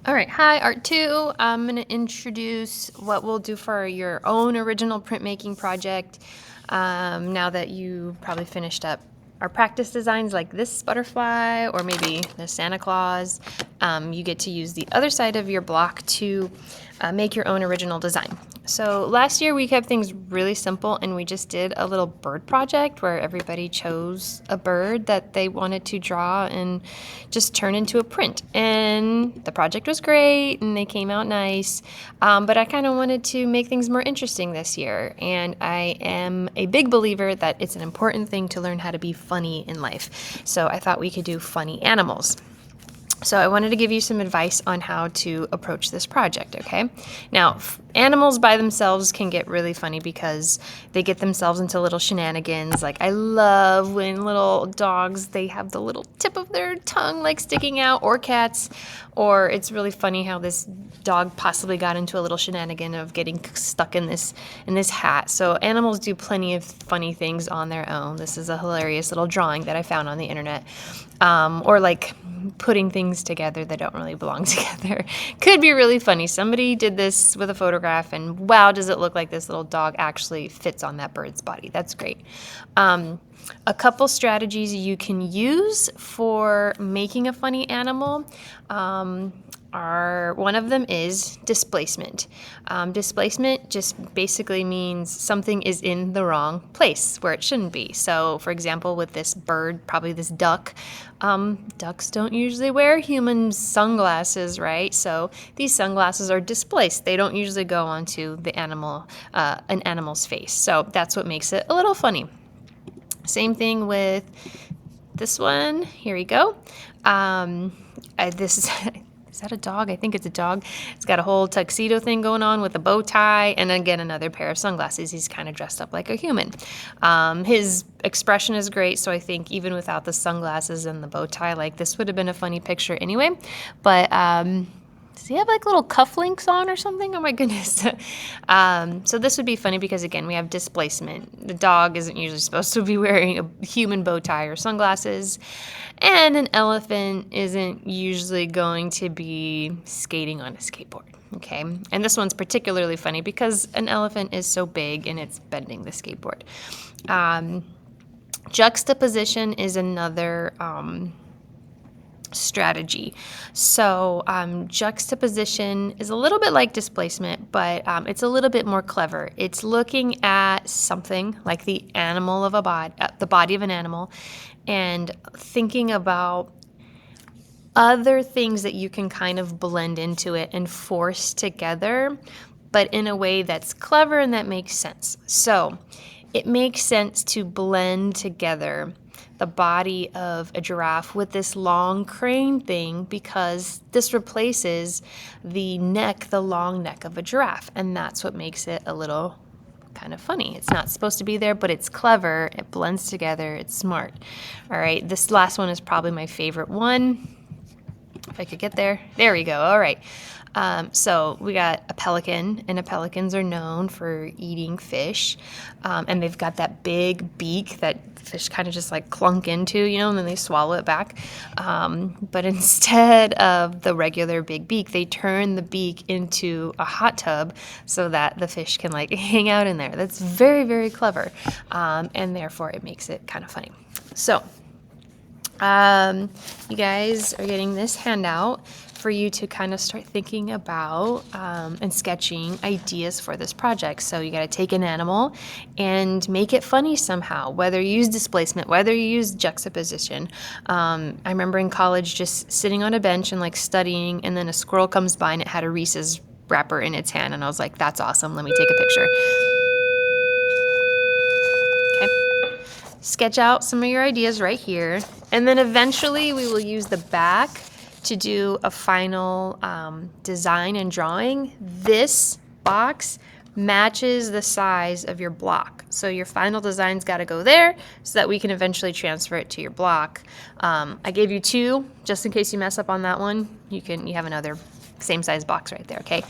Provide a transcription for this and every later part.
All right, hi, Art 2. I'm going to introduce what we'll do for your own original printmaking project. Now that you probably finished up our practice designs like this butterfly or maybe the Santa Claus, you get to use the other side of your block to make your own original design. So last year we kept things really simple and we just did a little bird project where everybody chose a bird that they wanted to draw and just turn into a print. And the project was great and they came out nice, but I kind of wanted to make things more interesting this year. And I am a big believer that it's an important thing to learn how to be funny in life. So I thought we could do funny animals. So I wanted to give you some advice on how to approach this project, okay? Now, animals by themselves can get really funny because they get themselves into little shenanigans. Like I love when little dogs, they have the little tip of their tongue like sticking out, or cats, or it's really funny how this dog possibly got into a little shenanigan of getting stuck in this hat. So animals do plenty of funny things on their own. This is a hilarious little drawing that I found on the internet. Or like putting things together that don't really belong together. Could be really funny. Somebody did this with a photograph and wow, does it look like this little dog actually fits on that bird's body. That's great. A couple strategies you can use for making a funny animal one of them is displacement. Displacement just basically means something is in the wrong place where it shouldn't be. So for example, with this bird, probably this duck, ducks don't usually wear human sunglasses, right? So these sunglasses are displaced. They don't usually go onto the animal, an animal's face. So that's what makes it a little funny. Same thing with this one. Here we go. This is Is that a dog? I think it's a dog. It's got a whole tuxedo thing going on with a bow tie and again another pair of sunglasses. He's kind of dressed up like a human. His expression is great, so I think even without the sunglasses and the bow tie, like this would have been a funny picture anyway. But does he have like little cufflinks on or something? Oh my goodness. So this would be funny because again, we have displacement. The dog isn't usually supposed to be wearing a human bow tie or sunglasses. And an elephant isn't usually going to be skating on a skateboard. Okay. And this one's particularly funny because an elephant is so big and it's bending the skateboard. Juxtaposition is another strategy. So juxtaposition is a little bit like displacement, but it's a little bit more clever. It's looking at something like the animal of the body of an animal, and thinking about other things that you can kind of blend into it and force together, but in a way that's clever and that makes sense. So it makes sense to blend together the body of a giraffe with this long crane thing because this replaces the long neck of a giraffe, and that's what makes it a little kind of funny. It's not supposed to be there, but it's clever. It blends together. It's smart. All right, this last one is probably my favorite one. If I could get there. There we go. All right. So we got a pelican, and pelicans are known for eating fish, and they've got that big beak that fish kind of just like clunk into, and then they swallow it back. But instead of the regular big beak, they turn the beak into a hot tub so that the fish can like hang out in there. That's very, very clever, and therefore it makes it kind of funny. So you guys are getting this handout for you to kind of start thinking about and sketching ideas for this project. So you got to take an animal and make it funny somehow, whether you use displacement, whether you use juxtaposition. I remember in college just sitting on a bench and like studying, and then a squirrel comes by and it had a Reese's wrapper in its hand, and I was like, that's awesome, let me take a picture. Okay. Sketch out some of your ideas right here, and then eventually we will use the back to do a final design and drawing. This box matches the size of your block. So your final design's got to go there so that we can eventually transfer it to your block. I gave you 2 just in case you mess up on that one. You have another same size box right there, okay?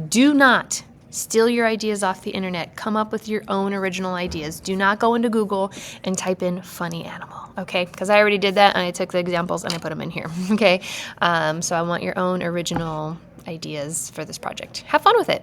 Do not Steal your ideas off the internet. Come up with your own original ideas. Do not go into Google and type in funny animal, okay? Because I already did that and I took the examples and I put them in here, okay? So I want your own original ideas for this project. Have fun with it.